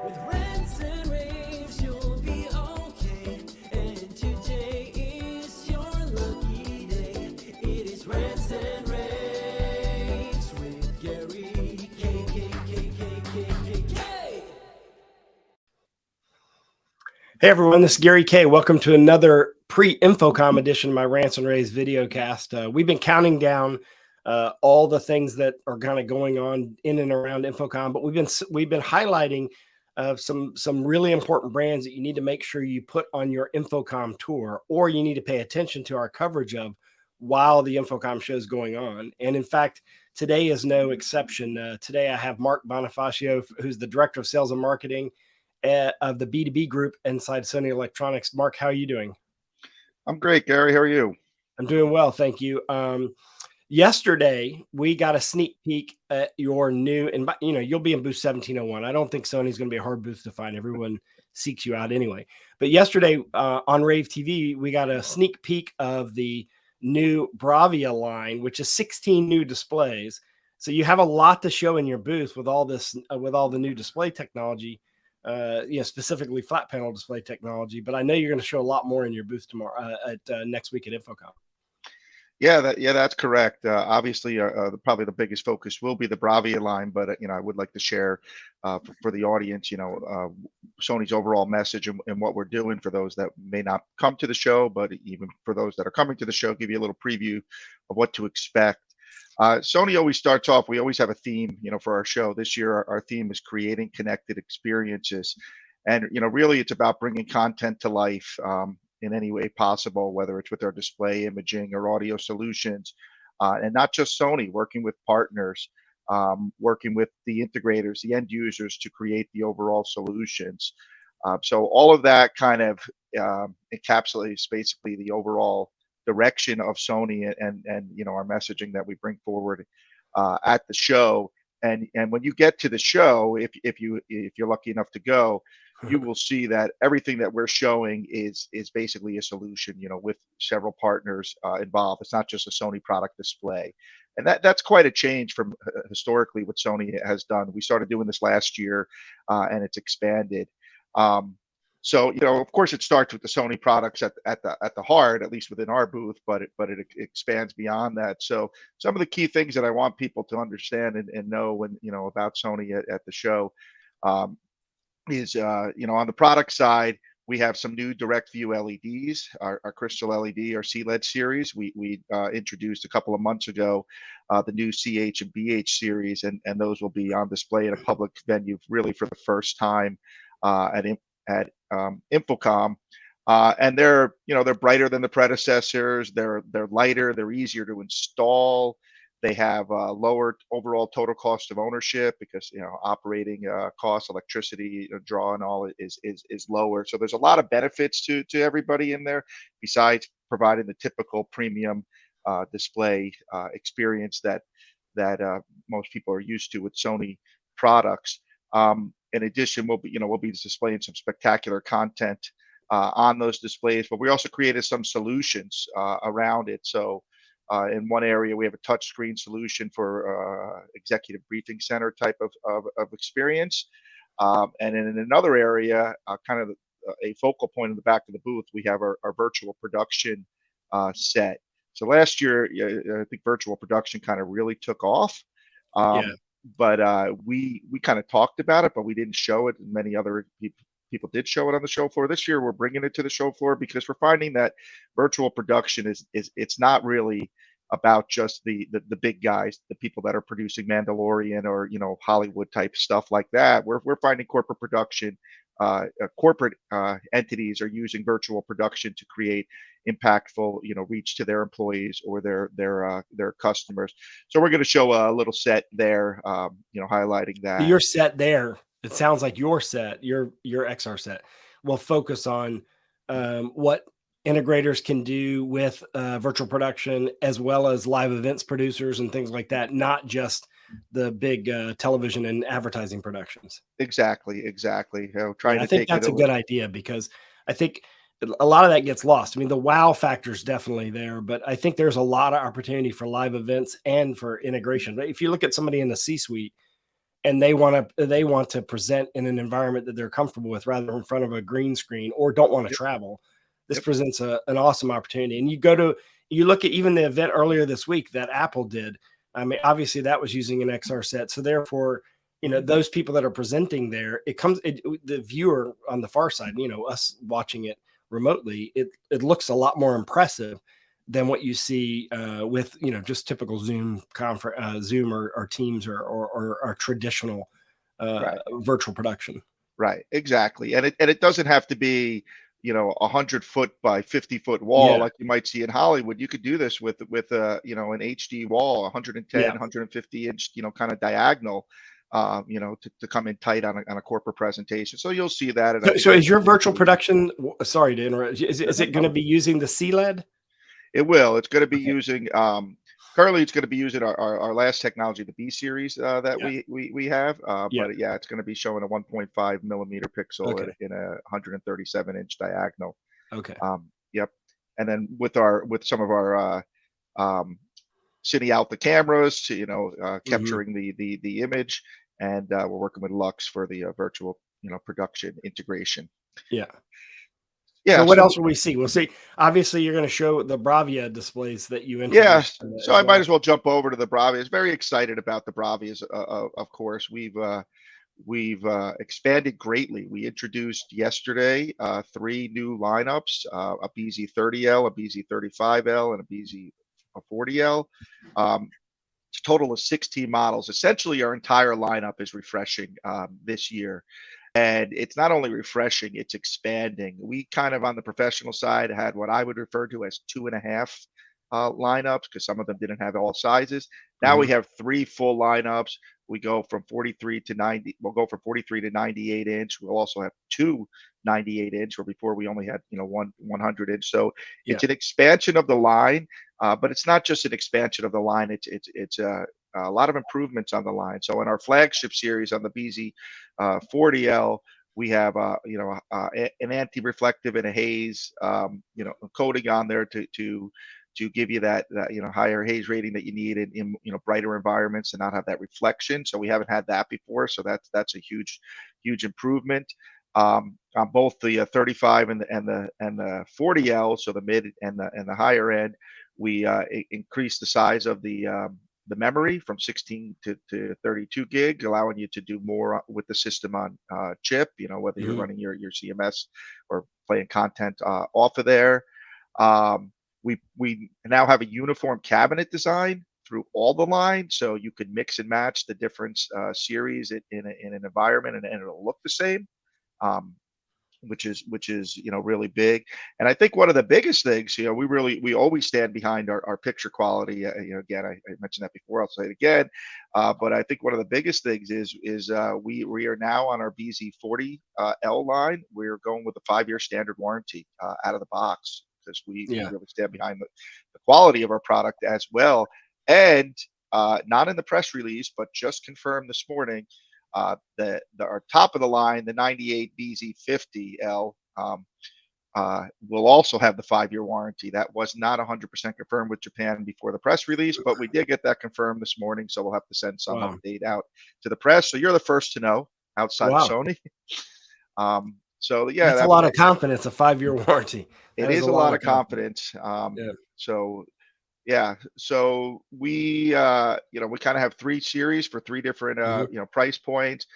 With rants and raves, you'll be okay. And today is your lucky day. It is rants and raves with Gary K. Hey everyone, this is Gary K. Welcome to another pre-InfoComm edition of my Rants and Raves video cast. We've been counting down all the things that are kind of going on in and around InfoComm, but we've been highlighting some really important brands that you need to make sure you put on your InfoComm tour, or you need to pay attention to our coverage of while the InfoComm show is going on. And in fact, today is no exception. Today I have Mark Bonifacio, who's the Director of Sales and Marketing of the B2B group inside Sony Electronics. Mark, how are you doing? I'm great, Gary. How are you? I'm doing well, thank you. Yesterday, we got a sneak peek at your new, and you'll be in booth 1701. I don't think Sony's going to be a hard booth to find. Everyone seeks you out anyway. But yesterday on rAVe TV, we got a sneak peek of the new BRAVIA line, which is 16 new displays. So you have a lot to show in your booth with all this, with all the new display technology. Specifically flat panel display technology, but I know you're going to show a lot more in your booth tomorrow next week at InfoComm. Yeah, that's correct. Obviously, probably the biggest focus will be the BRAVIA line, but I would like to share for the audience, Sony's overall message and what we're doing for those that may not come to the show, but even for those that are coming to the show, give you a little preview of what to expect. Sony always starts off, we always have a theme, for our show. This year, our theme is creating connected experiences. And, really it's about bringing content to life in any way possible, whether it's with our display imaging or audio solutions. And not just Sony, working with partners, working with the integrators, the end users to create the overall solutions. So all of that kind of encapsulates basically the overall direction of Sony and our messaging that we bring forward at the show. And when you get to the show, if you're lucky enough to go, you will see that everything that we're showing is basically a solution, with several partners involved. It's not just a Sony product display. And that's quite a change from historically what Sony has done. We started doing this last year and it's expanded. So, of course, it starts with the Sony products at the heart, at least within our booth, but it expands beyond that. So some of the key things that I want people to understand and know when, about Sony at the show is, on the product side, we have some new direct view LEDs, our crystal LED, our CLED series. We introduced a couple of months ago the new CH and BH series, and those will be on display in a public venue really for the first time at InfoComm, and they're brighter than the predecessors. They're lighter. They're easier to install. They have lower overall total cost of ownership because operating costs, electricity draw, and all is lower. So there's a lot of benefits to everybody in there besides providing the typical premium display experience that most people are used to with Sony products. In addition, we'll be displaying some spectacular content on those displays, but we also created some solutions around it. So in one area, we have a touch screen solution for executive briefing center type of experience. And in another area, kind of a focal point in the back of the booth, we have our virtual production set. So last year, I think virtual production kind of really took off. But we kind of talked about it, but we didn't show it. Many other people did show it on the show floor. This year, we're bringing it to the show floor because we're finding that virtual production is it's not really about just the big guys, the people that are producing Mandalorian or Hollywood type stuff like that. We're finding corporate production, corporate entities are using virtual production to create impactful reach to their employees or their customers. So we're going to show a little set there, highlighting that. Your set there, it sounds like your set, your XR set will focus on what integrators can do with virtual production, as well as live events producers and things like that, not just the big television and advertising productions. Exactly. I think that's a good idea, because I think a lot of that gets lost. I mean, the wow factor is definitely there, but I think there's a lot of opportunity for live events and for integration. If you look at somebody in the C-suite and they want to present in an environment that they're comfortable with rather than in front of a green screen, or don't want to Yep. travel. This Yep. presents an awesome opportunity. And you look at even the event earlier this week that Apple did. I mean, obviously that was using an XR set. So therefore, those people that are presenting there, the viewer on the far side, us watching it remotely, it looks a lot more impressive than what you see with just typical Zoom conference, Zoom or Teams or traditional Right. virtual production. Right. Exactly. And it doesn't have to be 100-foot by 50-foot wall Yeah, like you might see in Hollywood. You could do this with an HD wall, 110, yeah. 150-inch, kind of diagonal, to come in tight on a corporate presentation. So you'll see that, and I think So that's is your gonna be virtual huge. production? Sorry to interrupt. Yeah, Is no it going to problem. be using the CLED? It will. It's going to be Okay. using currently it's going to be using our last technology, the B series that Yeah. we have. Yeah. But yeah, it's going to be showing a 1.5 millimeter pixel Okay. in a 137-inch diagonal. Okay. Yep. And then with some of our city out the cameras to Hmm. capturing the image, and we're working with Lux for the virtual production integration. Yeah. So Yeah. what So else will we see? We'll see. Obviously, you're going to show the Bravia displays that you yeah, introduced so as I might well. as well jump over to the Bravias. Very excited about the Bravias. Of course, we've expanded greatly. We introduced yesterday 3 new lineups: a BZ30L, a BZ35L, and a BZ40L. It's a total of 16 models. Essentially, our entire lineup is refreshing this year. And it's not only refreshing, it's expanding. We kind of on the professional side had what I would refer to as 2.5 lineups, because some of them didn't have all sizes. Now we Hmm. have 3 full lineups. We go from 43 to 90. We'll go from 43 to 98 inch. We'll also have 2 98 inch, where before we only had one 100 inch. So Yeah. it's an expansion of the line, but it's not just an expansion of the line. It's a lot of improvements on the line. So in our flagship series on the BZ 40L, we have an anti-reflective and a haze coating on there to give you that higher haze rating that you need in brighter environments and not have that reflection. So we haven't had that before. So that's a huge improvement. On both the 35 and the 40L, so the mid and the higher end, we increased the size of the memory from 16 to 32 gig, allowing you to do more with the system on chip, whether you're Hmm. running your CMS or playing content off of there. Um, we now have a uniform cabinet design through all the line, so you could mix and match the different series in an environment, and it'll look the same. Um, which is really big. And I think one of the biggest things, we always stand behind our picture quality. Again, I mentioned that before, I'll say it again. But I think one of the biggest things is we are now on our BZ40 L line. We're going with a 5-year standard warranty out of the box, because we Yeah. really stand behind the quality of our product as well. And not in the press release, but just confirmed this morning, our top of the line, the 98 BZ50L, will also have the 5-year warranty. That was not 100% confirmed with Japan before the press release, but we did get that confirmed this morning. So we'll have to send some Wow. update out to the press. So you're the first to know outside of Wow. Sony. So yeah, That's a that lot of confidence. A 5-year warranty. it That is is a a lot lot of of confidence. confidence. Yeah. So yeah, so we kind of have 3 series for 3 different Hmm. price points.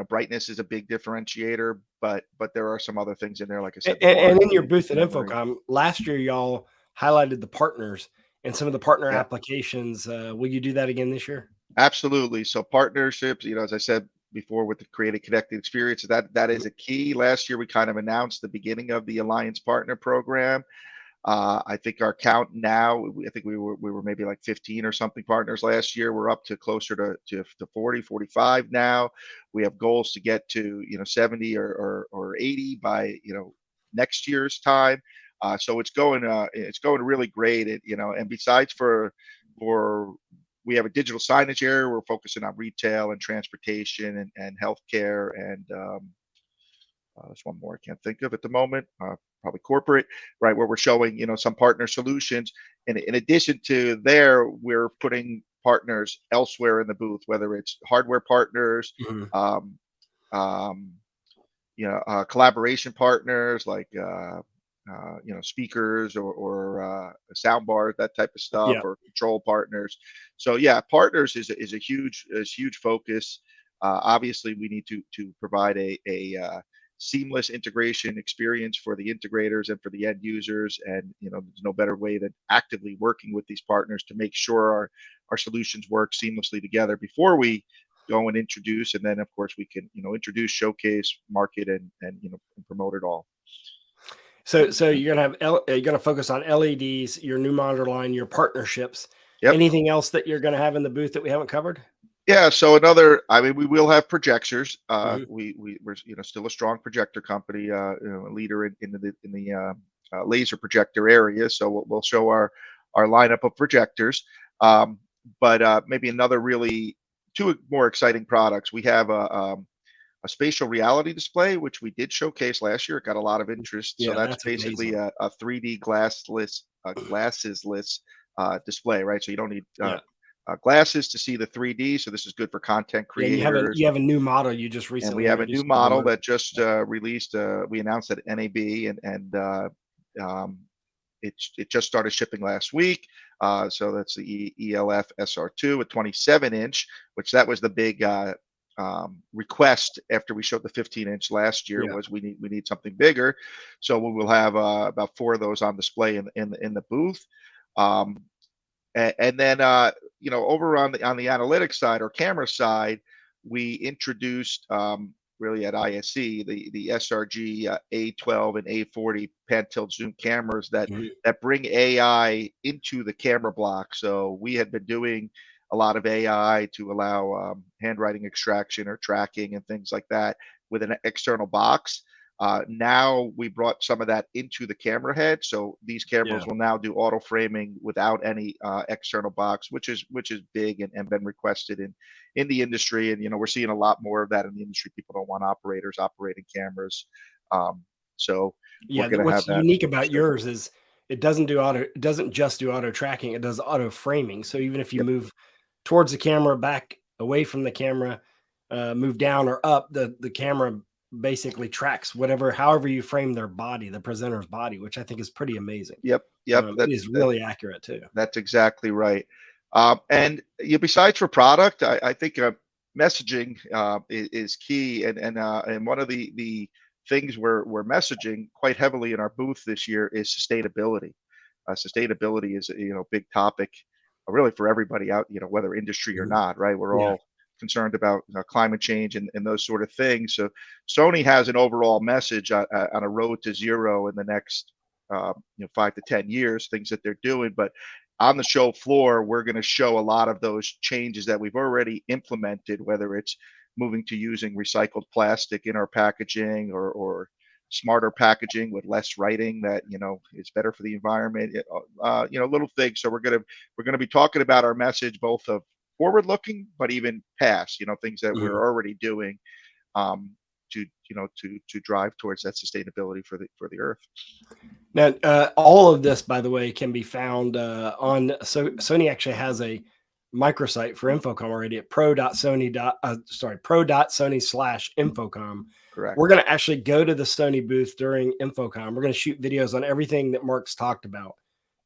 Brightness is a big differentiator, but there are some other things in there, like I said, the And in your warranty, booth at memory. InfoComm last year, y'all highlighted the partners and some of the partner Yeah, applications. Will you do that again this year? absolutely. So partnerships, as I said before, with the creative connected experience, that Mhm. is a key. Last year, we kind of announced the beginning of the Alliance Partner Program. I think our count now, I think we were maybe like 15 or something partners last year. We're up to closer to 40, 45 now. We have goals to get to 70 or 80 by next year's time. So it's going really great. And besides for we have a digital signage area. We're focusing on retail and transportation and healthcare, and there's one more I can't think of at the moment. Probably corporate, right, where we're showing some partner solutions. And in addition to there, we're putting partners elsewhere in the booth, whether it's hardware partners, Mhm. um, um, collaboration partners like speakers or sound bars, that type of stuff, Yeah. or control partners. So yeah, partners is a huge focus. Obviously, we need to provide a seamless integration experience for the integrators and for the end users. And there's no better way than actively working with these partners to make sure our solutions work seamlessly together before we go and introduce. And then of course we can introduce, showcase, market, and promote it all. So you're gonna you're gonna focus on LEDs, your new monitor line, your partnerships. Yep. Anything else that you're gonna have in the booth that we haven't covered? Yeah, so I mean, we will have projectors. Mhm. We're still a strong projector company, a leader in the laser projector area. So we'll show our lineup of projectors. But maybe another really two more exciting products. We have a spatial reality display, which we did showcase last year. It got a lot of interest. So Yeah, that's that's basically amazing. a 3D glassesless display, right? So you don't need Yeah. glasses to see the 3D. So this is good for content Yeah, and creators. you have a new model you just And we recently have a new introduced to the model market. that just released. We announced at NAB, and um, it just started shipping last week. So that's the ELF SR2, a 27-inch, which that was the big request after we showed the 15-inch last year. Yeah. Was we need something bigger. So we will have about 4 of those on display in the booth. Um, and then over on the analytics side or camera side, we introduced really at ISE the SRG A12 and A40 pan tilt zoom cameras Mhm. that bring AI into the camera block. So we had been doing a lot of AI to allow handwriting extraction or tracking and things like that with an external box. Now we brought some of that into the camera head, so these Yeah. cameras will now do auto framing without any external box, which is big and been requested in the industry. And we're seeing a lot more of that in the industry. People don't want operators operating cameras, so we're Yeah, going to have what's that unique about soon. yours is it doesn't just do auto tracking, it does auto framing. So even if you Yep, move towards the camera, back away from the camera, move down or up, the camera basically tracks however you frame their body, the presenter's body, which I think is pretty amazing. yep. It is really accurate too. That's exactly right. And besides for product, I think messaging is key, and one of the things we're messaging quite heavily in our booth this year is sustainability. Sustainability is a big topic, really for everybody out, whether industry or Mhm. not, right? We're Yeah. all concerned about climate change and those sort of things. So Sony has an overall message on a road to zero in the next 5 to 10 years, things that they're doing. But on the show floor, we're going to show a lot of those changes that we've already implemented, whether it's moving to using recycled plastic in our packaging or smarter packaging with less writing that is better for the environment. Little things. So we're gonna be talking about our message, both of forward looking, but even past, things that Mhm. we're already doing um, to drive towards that sustainability for the earth. Now, all of this, by the way, can be found on. So Sony actually has a microsite for InfoComm already at pro.sony/InfoComm. Correct. We're going to actually go to the Sony booth during InfoComm. We're going to shoot videos on everything that Mark's talked about.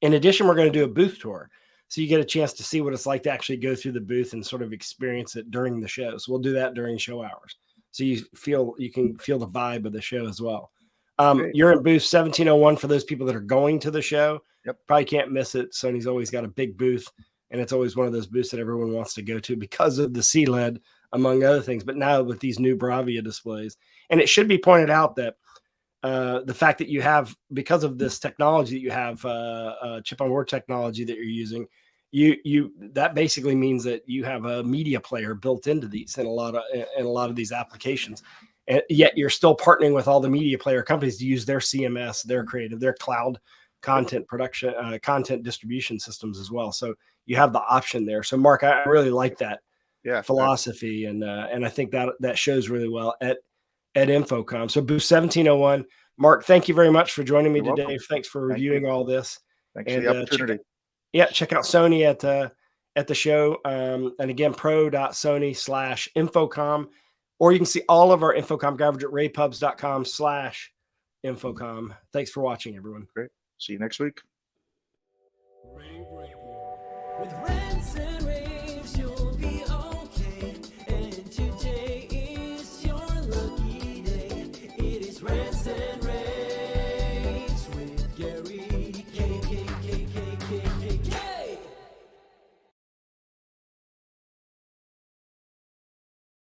In addition, we're going to do a booth tour. So you get a chance to see what it's like to actually go through the booth and sort of experience it during the show. So we'll do that during show hours. So you can feel the vibe of the show as well. Great. You're in booth 1701 for those people that are going to the show. Yep. Probably can't miss it. Sony's always got a big booth, and it's always one of those booths that everyone wants to go to because of the CLED, among other things. But now with these new BRAVIA displays, and it should be pointed out that the fact that you have, because of this technology that you have, chip on board technology that you're using, that basically means that you have a media player built into these in a lot of these applications. And yet you're still partnering with all the media player companies to use their CMS, their creative, their cloud content production, content distribution systems as well. So you have the option there. So Mark, I really like that Yeah. philosophy, and I think that shows really well at InfoComm. So booth 1701. Mark, thank you very much for joining me You're today. welcome. Thanks for Thank you. reviewing all this. Thanks for And the opportunity. check out Sony at the show. And again, pro.sony/InfoComm, or you can see all of our InfoComm coverage at ravepubs.com/InfoComm. Thanks for watching, everyone. Great. See you next week. rAVe Radio. With rants and raves, you'll be okay. And today is your lucky day. It is rants and raves.